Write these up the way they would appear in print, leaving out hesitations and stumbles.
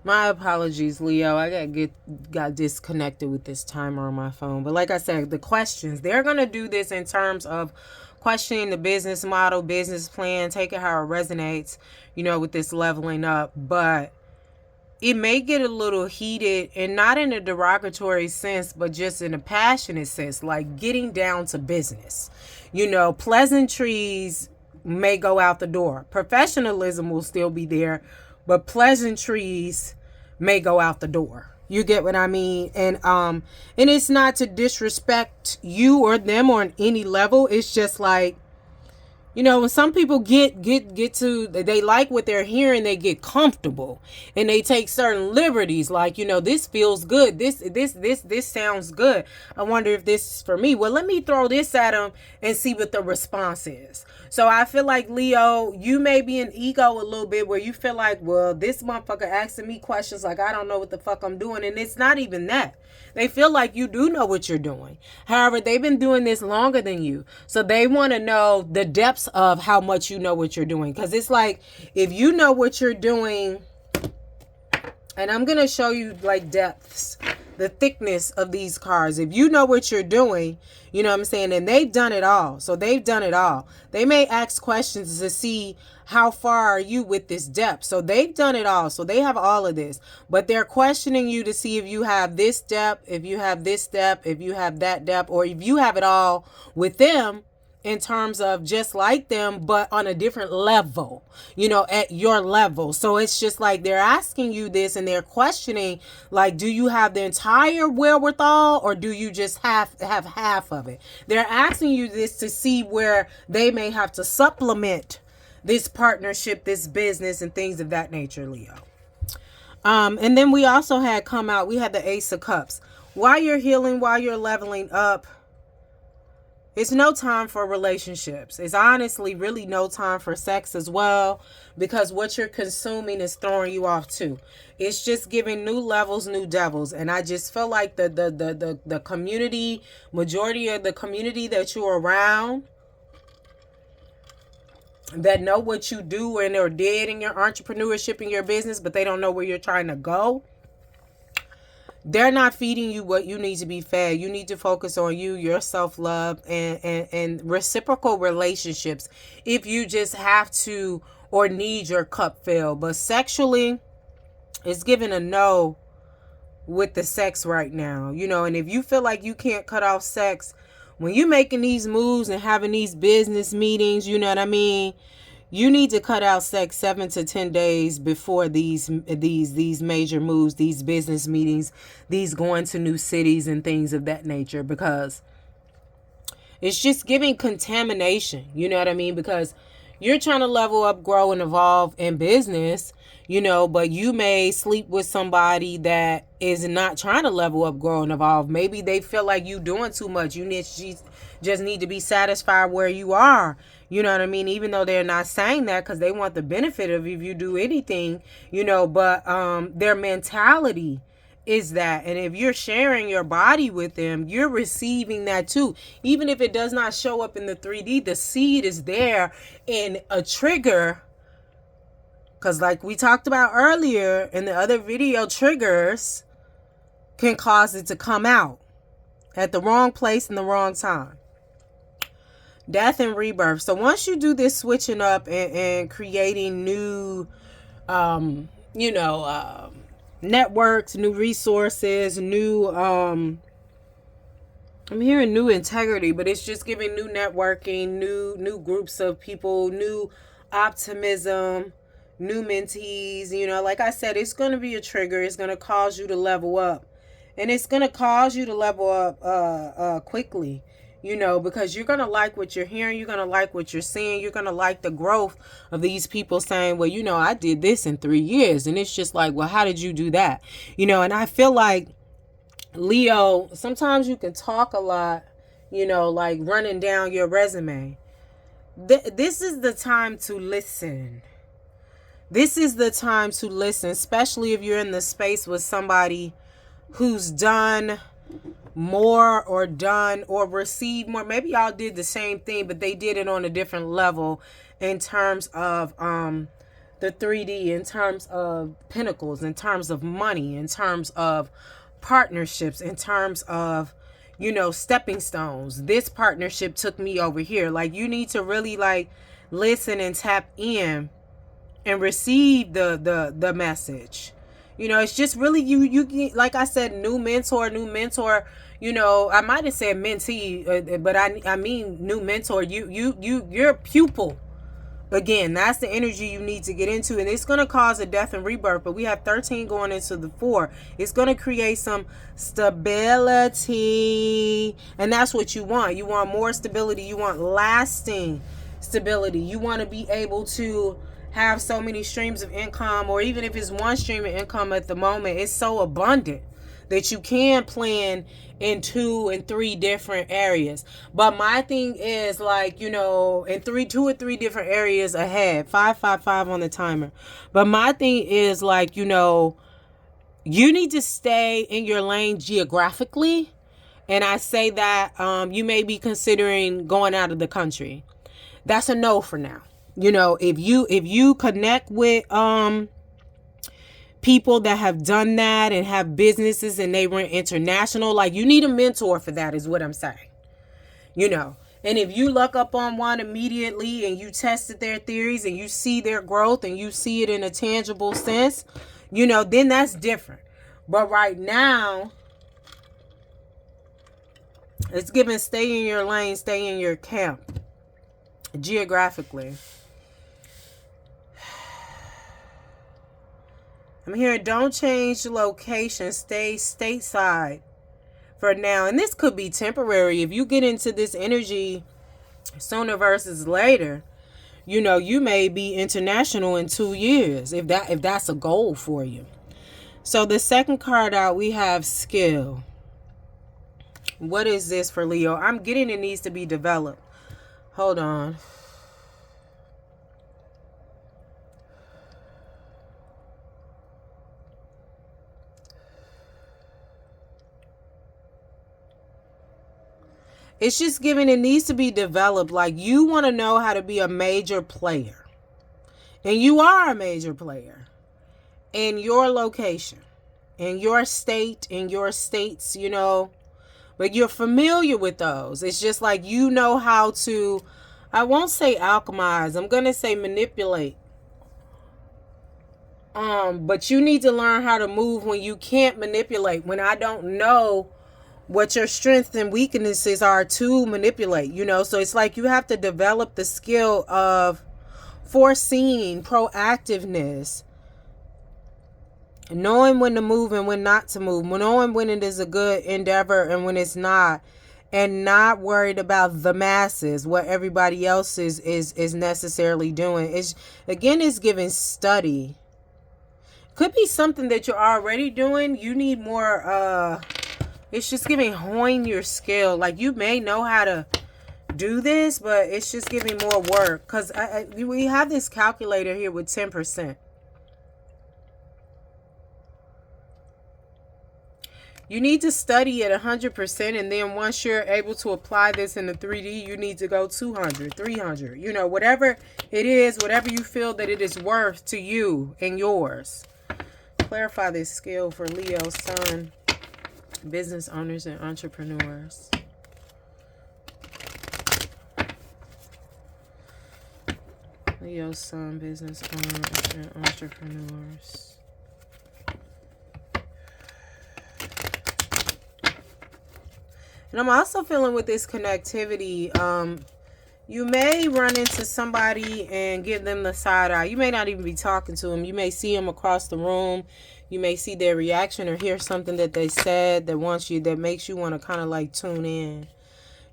My apologies, Leo. I got disconnected with this timer on my phone. But like I said, the questions, they're gonna do this in terms of questioning the business model, business plan, take it how it resonates, with this leveling up. But it may get a little heated, and not in a derogatory sense, but just in a passionate sense, like getting down to business. Pleasantries may go out the door. Professionalism will still be there, but pleasantries may go out the door. You get what I mean? And it's not to disrespect you or them on any level. It's just like, when some people get to, they like what they're hearing, they get comfortable and they take certain liberties, like, this feels good, this sounds good, I wonder if this is for me. Well, let me throw this at them and see what the response is. So I feel like, Leo, you may be an ego a little bit, where you feel like, well, this motherfucker asking me questions like I don't know what the fuck I'm doing. And it's not even that. They feel like you do know what you're doing. However, they've been doing this longer than you. So they want to know the depths of how much you know what you're doing. Because it's like, if you know what you're doing, and I'm going to show you like depths, the thickness of these cards. If you know what you're doing, you know what I'm saying? And they've done it all. So they've done it all. They may ask questions to see how far are you with this depth. So they've done it all. So they have all of this. But they're questioning you to see if you have this depth, if you have this depth, if you have that depth, or if you have it all with them, in terms of just like them, but on a different level, at your level. So it's just like they're asking you this, and they're questioning, like, do you have the entire wherewithal, or do you just have half of it? They're asking you this to see where they may have to supplement this partnership, this business, and things of that nature, Leo. And then we also had we had the Ace of Cups. While you're healing, while you're leveling up, it's no time for relationships. It's honestly really no time for sex as well, because what you're consuming is throwing you off too. It's just giving new levels, new devils. And I just feel like the community, majority of the community that you're around, that know what you do and are dead in your entrepreneurship and your business, but they don't know where you're trying to go. They're not feeding you what you need to be fed. You need to focus on you, your self-love, and reciprocal relationships if you just have to or need your cup filled. But sexually, it's giving a no with the sex right now. And if you feel like you can't cut off sex, when you're making these moves and having these business meetings, you know what I mean? You need to cut out sex 7 to 10 days before these major moves, these business meetings, these going to new cities and things of that nature, because it's just giving contamination. You know what I mean? Because you're trying to level up, grow, and evolve in business, but you may sleep with somebody that is not trying to level up, grow, and evolve. Maybe they feel like you doing too much. You just need to be satisfied where you are. You know what I mean? Even though they're not saying that, because they want the benefit of if you do anything, but their mentality is that. And if you're sharing your body with them, you're receiving that too. Even if it does not show up in the 3D, the seed is there in a trigger. Because like we talked about earlier in the other video, triggers can cause it to come out at the wrong place in the wrong time. Death and rebirth. So once you do this switching up and creating new, networks, new resources, new, I'm hearing new integrity, but it's just giving new networking, new groups of people, new optimism, new mentees. Like I said, it's going to be a trigger. It's going to cause you to level up, and it's going to cause you to level up quickly. Because you're going to like what you're hearing. You're going to like what you're seeing. You're going to like the growth of these people saying, well, I did this in 3 years. And it's just like, well, how did you do that? And I feel like, Leo, sometimes you can talk a lot, like running down your resume. This is the time to listen. This is the time to listen, especially if you're in the space with somebody who's done more or done or received more. Maybe y'all did the same thing, but they did it on a different level in terms of the 3D in terms of pinnacles, in terms of money, in terms of partnerships, in terms of, you know, stepping stones. This partnership took me over here. Like, you need to really like listen and tap in and receive the message. You know, it's just really you like I said, new mentor, you know, I might have said mentee, but I mean new mentor. You're a pupil. Again, that's the energy you need to get into, and it's going to cause a death and rebirth. But we have 13 going into the 4. It's going to create some stability, and that's what you want. You want more stability. You want lasting stability. You want to be able to have so many streams of income, or even if it's one stream of income at the moment, it's so abundant that you can plan in 2 and 3 different areas. But my thing is, like, you know, in 2 or 3 different areas ahead. 555 on the timer. But my thing is, like, you know, you need to stay in your lane geographically. And I say that you may be considering going out of the country. That's a no for now. You know, if you connect with people that have done that and have businesses and they went international, like, you need a mentor for that, is what I'm saying. You know, and if you look up on one immediately and you tested their theories and you see their growth and you see it in a tangible sense, you know, then that's different. But right now, it's given stay in your lane, stay in your camp geographically. I'm hearing don't change the location, stay stateside for now. And this could be temporary. If you get into this energy sooner versus later, you know, you may be international in 2 years if that's a goal for you. So the second card out, we have skill. What is this for Leo? I'm getting it needs to be developed. Hold on. It's just giving it needs to be developed. Like, you want to know how to be a major player. And you are a major player in your location, in your state, in your states, you know. But you're familiar with those. It's just like you know how to, I won't say alchemize. I'm going to say manipulate. But you need to learn how to move when you can't manipulate. When I don't know what your strengths and weaknesses are to manipulate, you know. So it's like you have to develop the skill of foreseeing, proactiveness, knowing when to move and when not to move, knowing when it is a good endeavor and when it's not, and not worried about the masses, what everybody else is necessarily doing. It's, again, it's giving study. Could be something that you're already doing. You need more it's just giving hone your skill. Like, you may know how to do this, but it's just giving more work. Because we have this calculator here with 10%. You need to study at 100%. And then once you're able to apply this in the 3D, you need to go 200, 300. You know, whatever it is, whatever you feel that it is worth to you and yours. Clarify this skill for Leo, Sun, business owners and entrepreneurs. Leo, Sun, business owners and entrepreneurs. And I'm also feeling with this connectivity, you may run into somebody and give them the side eye. You may not even be talking to them. You may see them across the room. You may see their reaction or hear something that they said that makes you want to kind of like tune in,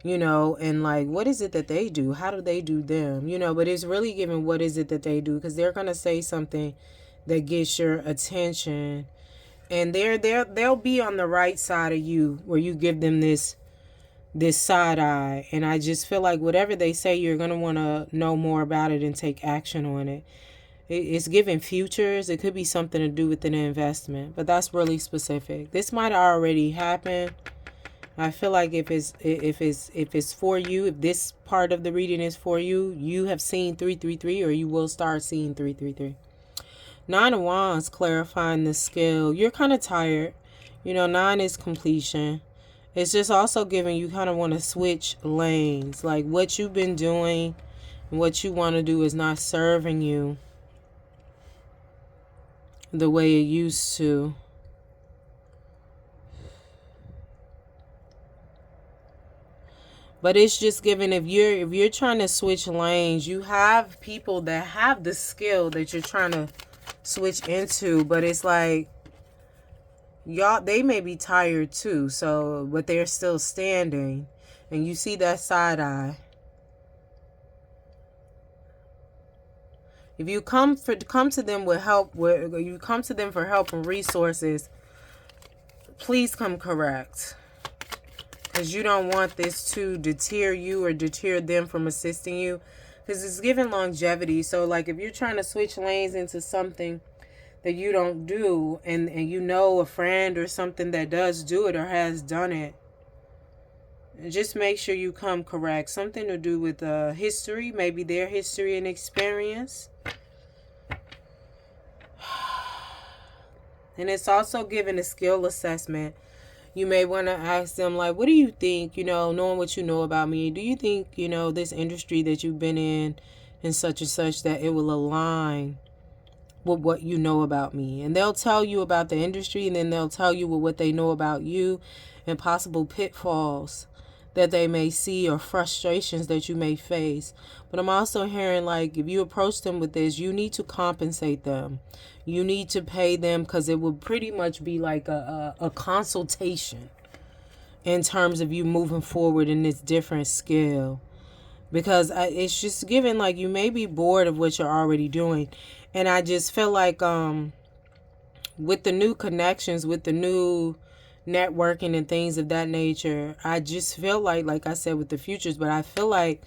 you know, and like, what is it that they do? How do they do them? You know, but it's really giving what is it that they do, because they're going to say something that gets your attention, and they'll be on the right side of you where you give them this side eye. And I just feel like whatever they say, you're going to want to know more about it and take action on it. It's giving futures. It could be something to do with an investment, but that's really specific. This might already happen. I feel like if it's for you, if this part of the reading is for you, you have seen 333, or you will start seeing 333. Nine of Wands clarifying the skill. You're kind of tired. You know, 9 is completion. It's just also giving you kind of want to switch lanes. Like what you've been doing and what you want to do is not serving you the way it used to. But it's just giving, if you're trying to switch lanes, you have people that have the skill that you're trying to switch into, but it's like y'all, they may be tired too, so but they're still standing, and you see that side eye. If you come to them with help, you come to them for help and resources, please come correct. Because you don't want this to deter you or deter them from assisting you. Because it's giving longevity. So like if you're trying to switch lanes into something that you don't do, and you know a friend or something that does do it or has done it, just make sure you come correct. Something to do with history, maybe their history and experience. And it's also giving a skill assessment. You may want to ask them, like, what do you think, knowing what you know about me, do you think, this industry that you've been in and such, that it will align with what you know about me? And they'll tell you about the industry, and then they'll tell you what they know about you and possible pitfalls that they may see or frustrations that you may face. But I'm also hearing, like, if you approach them with this, you need to compensate them. You need to pay them, because it will pretty much be like a consultation in terms of you moving forward in this different skill. Because it's just given like you may be bored of what you're already doing. And I just feel like with the new connections, with the new networking and things of that nature, I just feel like I said with the futures, but I feel like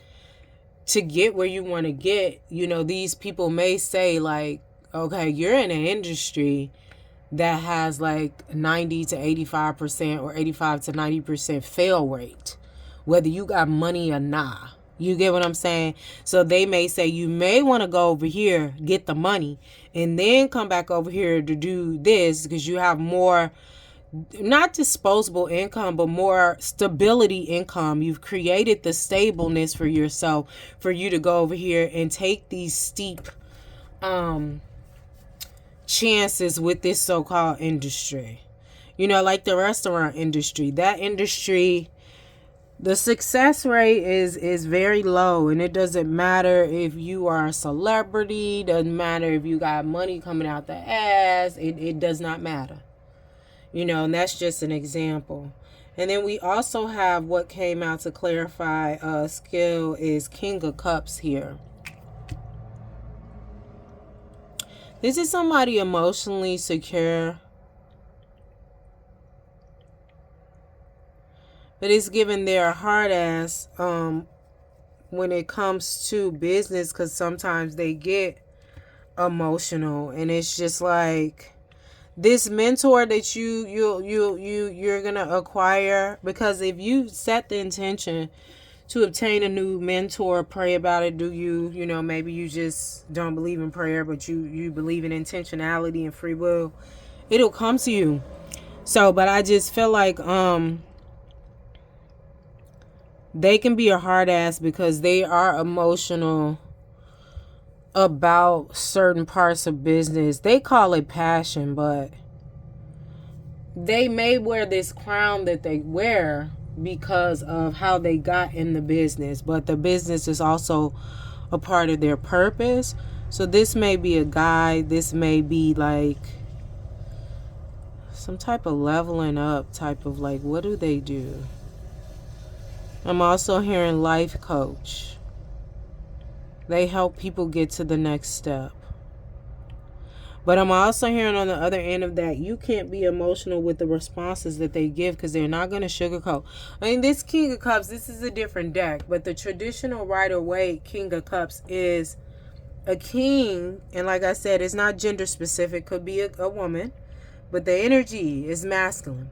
to get where you want to get, these people may say like, okay, you're in an industry that has like 90 to 85% or 85 to 90% fail rate, whether you got money or not. You get what I'm saying? So they may say you may want to go over here, get the money, and then come back over here to do this because you have more, not disposable income, but more stability income. You've created the stableness for yourself for you to go over here and take these steep chances with this so-called industry. Like the restaurant industry. That industry, the success rate is very low, and it doesn't matter if you are a celebrity, doesn't matter if you got money coming out the ass, it does not matter. And that's just an example. And then we also have what came out to clarify skill is King of Cups here. This is somebody emotionally secure. But it's given their hard ass when it comes to business, because sometimes they get emotional, and it's just like this mentor that you're gonna acquire, because if you set the intention to obtain a new mentor, pray about it. Do you maybe you just don't believe in prayer, but you believe in intentionality and free will, it'll come to you. So, but I just feel like they can be a hard ass because they are emotional about certain parts of business. They call it passion, but they may wear this crown that they wear because of how they got in the business, but the business is also a part of their purpose. So this may be a guide. This may be like some type of leveling up type of like, what do they do? I'm also hearing life coach. They help people get to the next step. But I'm also hearing on the other end of that, you can't be emotional with the responses that they give, because they're not going to sugarcoat. I mean, this King of Cups, this is a different deck, but the traditional Rider-Waite King of Cups is a king. And like I said, it's not gender specific. Could be a woman, but the energy is masculine.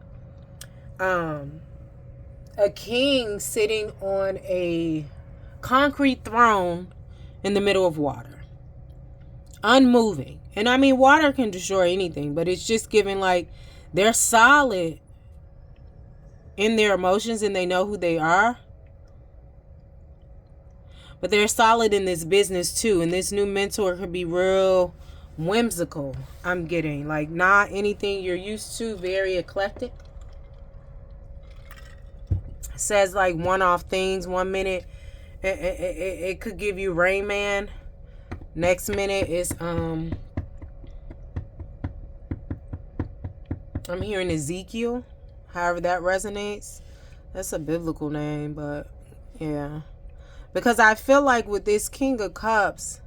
A king sitting on a concrete throne in the middle of water, unmoving. And I mean, water can destroy anything, but it's just giving like they're solid in their emotions and they know who they are. But they're solid in this business too. And this new mentor could be real whimsical. I'm getting like not anything you're used to, very eclectic. Says like one-off things. 1 minute it could give you Rain Man. Next minute is I'm hearing Ezekiel, however that resonates. That's a biblical name, but yeah. Because I feel like with this King of Cups,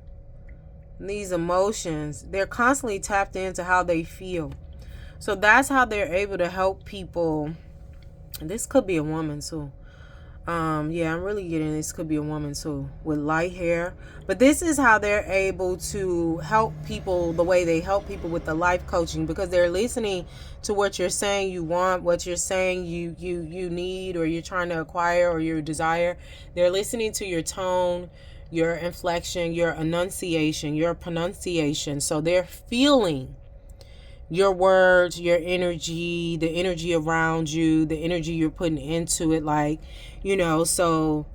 these emotions, they're constantly tapped into how they feel. So that's how they're able to help people. This could be a woman too. Yeah, I'm really getting this could be a woman too with light hair. But this is how they're able to help people the way they help people with the life coaching, because they're listening to what you're saying you want, what you're saying you need, or you're trying to acquire, or your desire. They're listening to your tone, your inflection, your enunciation, your pronunciation. So they're feeling your words, your energy, the energy around you, the energy you're putting into it. Like, so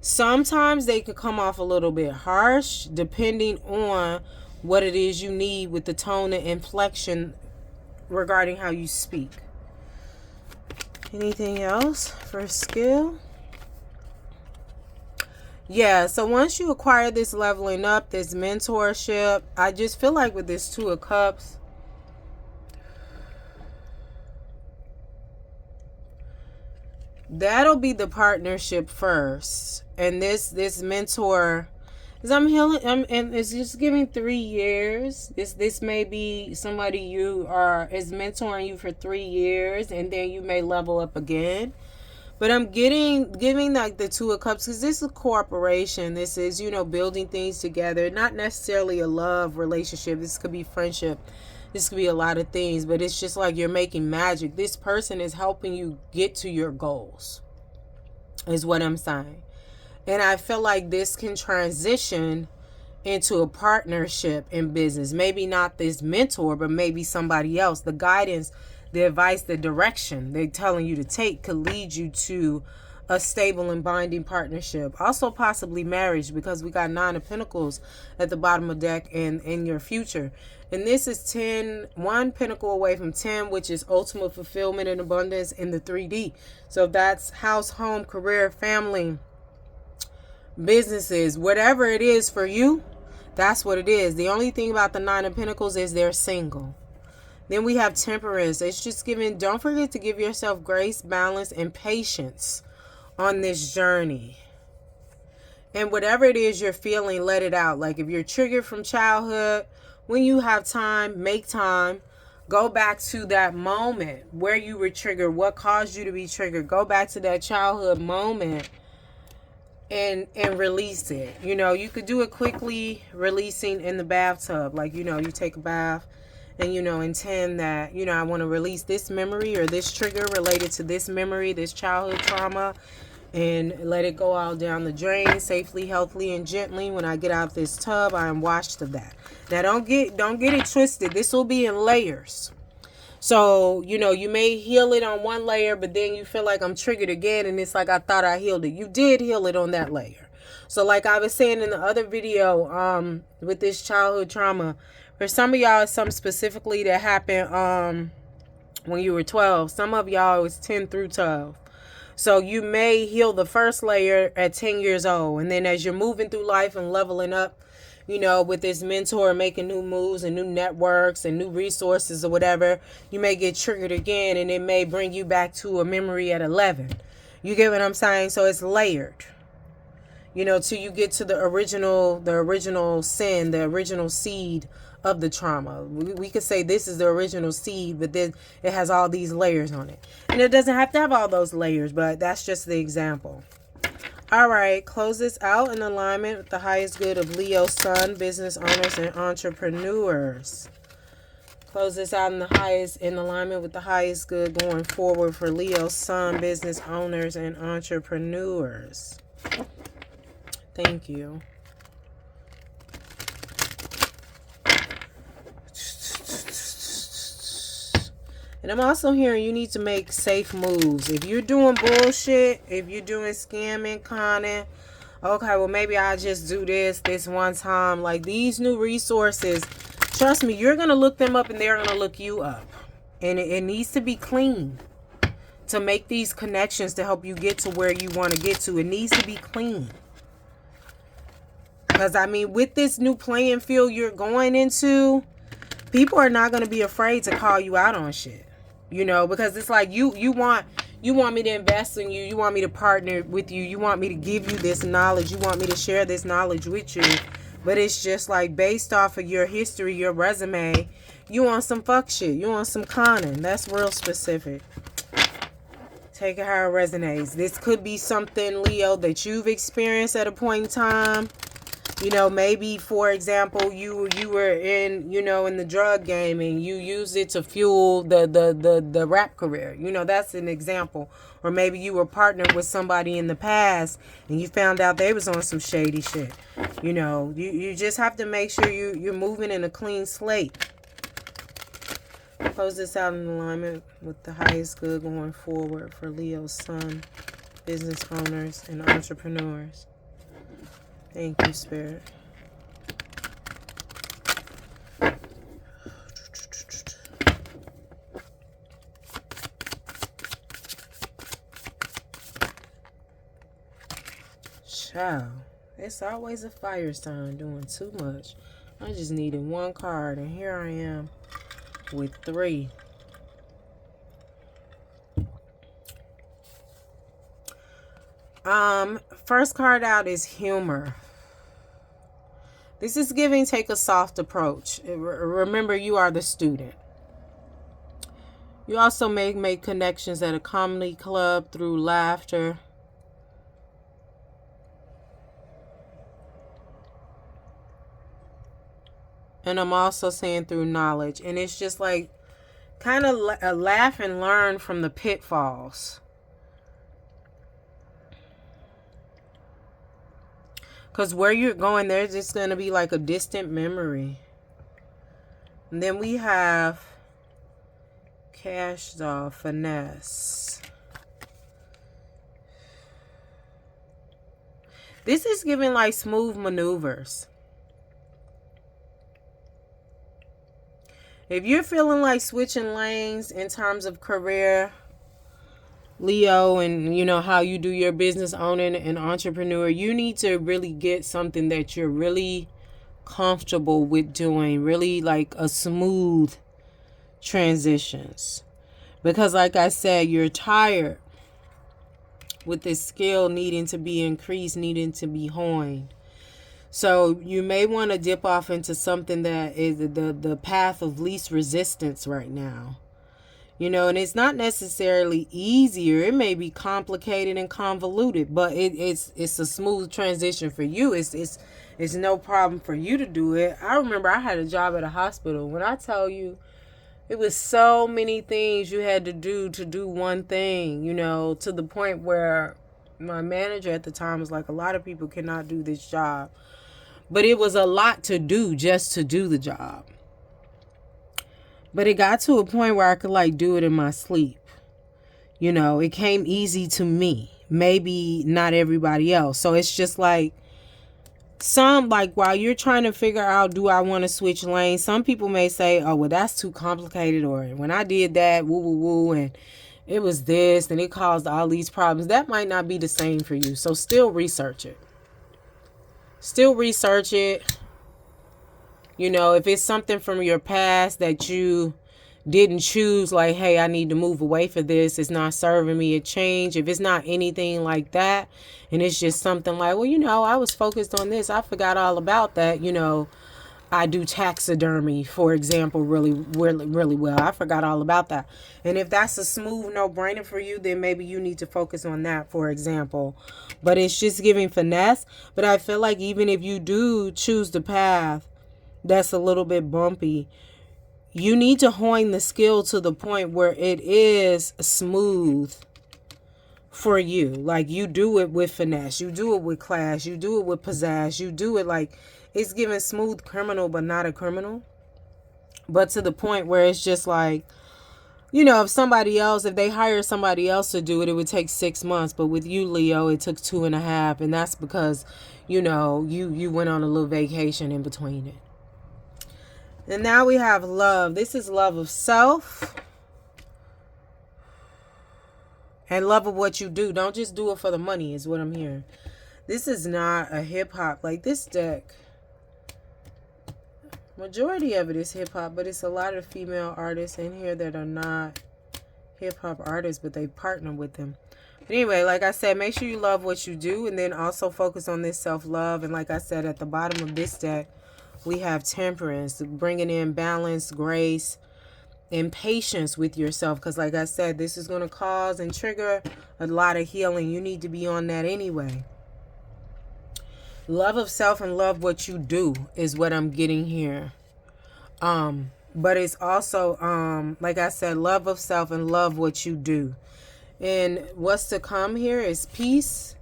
sometimes they could come off a little bit harsh depending on what it is you need with the tone and inflection regarding how you speak. Anything else for skill? Yeah, so once you acquire this leveling up, this mentorship, I just feel like with this Two of Cups, that'll be the partnership first. And this mentor, because I'm healing, and it's just giving 3 years. This may be somebody is mentoring you for 3 years, and then you may level up again. But I'm giving like the Two of Cups, because this is cooperation. This is, building things together. Not necessarily a love relationship. This could be friendship. This could be a lot of things. But it's just like you're making magic. This person is helping you get to your goals, is what I'm saying. And I feel like this can transition into a partnership in business. Maybe not this mentor, but maybe somebody else. The guidance, the advice, the direction they're telling you to take could lead you to a stable and binding partnership. Also possibly marriage, because we got 9 of Pentacles at the bottom of the deck in your future. And this is 10, 1 pentacle away from 10, which is ultimate fulfillment and abundance in the 3D. So that's house, home, career, family, businesses, whatever it is for you, that's what it is. The only thing about the 9 of Pentacles is they're single. Then we have Temperance. It's just giving, don't forget to give yourself grace, balance, and patience on this journey. And whatever it is you're feeling, let it out. Like if you're triggered from childhood, when you have time, make time. Go back to that moment where you were triggered. What caused you to be triggered? Go back to that childhood moment and release it. You could do it quickly, releasing in the bathtub. Like, you take a bath and, intend that, I want to release this memory or this trigger related to this memory, this childhood trauma, and let it go all down the drain safely, healthily, and gently. When I get out this tub, I am washed of that. Now, don't get it twisted. This will be in layers. So, you may heal it on one layer, but then you feel like I'm triggered again, and it's like I thought I healed it. You did heal it on that layer. So like I was saying in the other video, with this childhood trauma, for some of y'all, it's something specifically that happened when you were 12. Some of y'all, it was 10 through 12. So you may heal the first layer at 10 years old. And then as you're moving through life and leveling up, with this mentor, making new moves and new networks and new resources or whatever, you may get triggered again, and it may bring you back to a memory at 11. You get what I'm saying? So it's layered, till you get to the original sin, the original seed of the trauma. We could say this is the original seed, but then it has all these layers on it. And it doesn't have to have all those layers, but that's just the example. All right, close this out in alignment with the highest good of Leo Sun, business owners and entrepreneurs. Close this out in alignment with the highest good going forward for Leo Sun, business owners and entrepreneurs. Thank you. And I'm also hearing you need to make safe moves. If you're doing bullshit, if you're doing scamming, conning, okay, well, maybe I'll just do this one time. Like, these new resources, trust me, you're going to look them up and they're going to look you up. And it needs to be clean to make these connections to help you get to where you want to get to. It needs to be clean. Because, I mean, with this new playing field you're going into, people are not going to be afraid to call you out on shit. You know, because it's like you want me to invest in you. You want me to partner with you. You want me to give you this knowledge. You want me to share this knowledge with you. But it's just like based off of your history, your resume, you want some fuck shit. You want some conning. That's real specific. Take it how it resonates. This could be something, Leo, that you've experienced at a point in time. You know, maybe, for example, you were in, you know, in the drug game and you used it to fuel the rap career. You know, that's an example. Or maybe you were partnered with somebody in the past and you found out they was on some shady shit. You know, you just have to make sure you're moving in a clean slate. Close this out in alignment with the highest good going forward for Leo's sun, business owners, and entrepreneurs. Thank you, Spirit. Child, it's always a fire sign doing too much. I just needed one card, and here I am with 3. First card out is humor. This is giving take a soft approach. Remember, you are the student. You also may make connections at a comedy club through laughter. And I'm also saying through knowledge. And it's just like kind of laugh and learn from the pitfalls. Because where you're going, there's just going to be like a distant memory. And then we have cash doll, finesse. This is giving like smooth maneuvers. If you're feeling like switching lanes in terms of career, Leo, and you know how you do your business owning and entrepreneur, you need to really get something that you're really comfortable with doing, really like a smooth transitions. Because like I said, you're tired with this skill needing to be increased, needing to be honed. So you may want to dip off into something that is the path of least resistance right now. You know, and it's not necessarily easier. It may be complicated and convoluted, but it's a smooth transition for you. It's no problem for you to do it. I remember I had a job at a hospital. When I tell you, it was so many things you had to do one thing, you know, to the point where my manager at the time was like, a lot of people cannot do this job. But it was a lot to do just to do the job. But it got to a point where I could like do it in my sleep. You know, it came easy to me. Maybe not everybody else. So it's just like while you're trying to figure out, do I want to switch lanes? Some people may say, oh, well, that's too complicated. Or when I did that, woo, and it was this and it caused all these problems. That might not be the same for you. So still research it. Still research it. You know, if it's something from your past that you didn't choose, like, hey, I need to move away for this, it's not serving me a change. If it's not anything like that, and it's just something like, well, you know, I was focused on this, I forgot all about that. You know, I do taxidermy, for example, really well. I forgot all about that. And if that's a smooth no-brainer for you, then maybe you need to focus on that, for example. But it's just giving finesse. But I feel like even if you do choose the path that's a little bit bumpy, you need to hone the skill to the point where it is smooth for you. Like, you do it with finesse, you do it with class, you do it with pizzazz, you do it like it's giving smooth criminal, but not a criminal. But to the point where it's just like, you know, if somebody else, if they hire somebody else to do it, it would take 6 months. But with you, Leo, it took 2.5, and that's because, you know, you went on a little vacation in between it. And now we have love. This is love of self and love of what you do. Don't just do it for the money, is what I'm hearing. This is not a hip hop. Like this deck, majority of it is hip hop, but it's a lot of female artists in here that are not hip hop artists, but they partner with them. But anyway, like I said, make sure you love what you do, and then also focus on this self-love. And like I said, at the bottom of this deck, we have temperance, bringing in balance, grace, and patience with yourself. Because like I said, this is going to cause and trigger a lot of healing. You need to be on that anyway. Love of self and love what you do is what I'm getting here. But it's also, like I said, love of self and love what you do. And what's to come here is peace,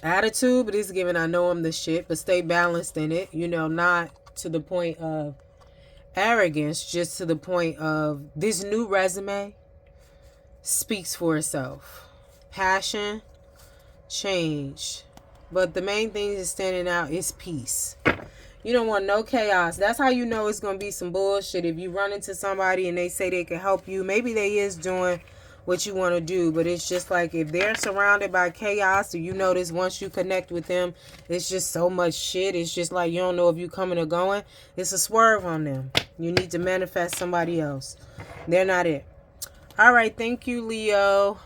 attitude, but it's given I know I'm the shit, but stay balanced in it. You know, not to the point of arrogance, just to the point of this new resume speaks for itself. Passion, change. But the main thing is standing out is peace. You don't want no chaos. That's how you know it's going to be some bullshit. If you run into somebody and they say they can help you, maybe they is doing what you want to do, but it's just like if they're surrounded by chaos, or you notice once you connect with them, it's just so much shit. It's just like you don't know if you coming or going. It's a swerve on them. You need to manifest somebody else. They're not it. All right. Thank you, Leo.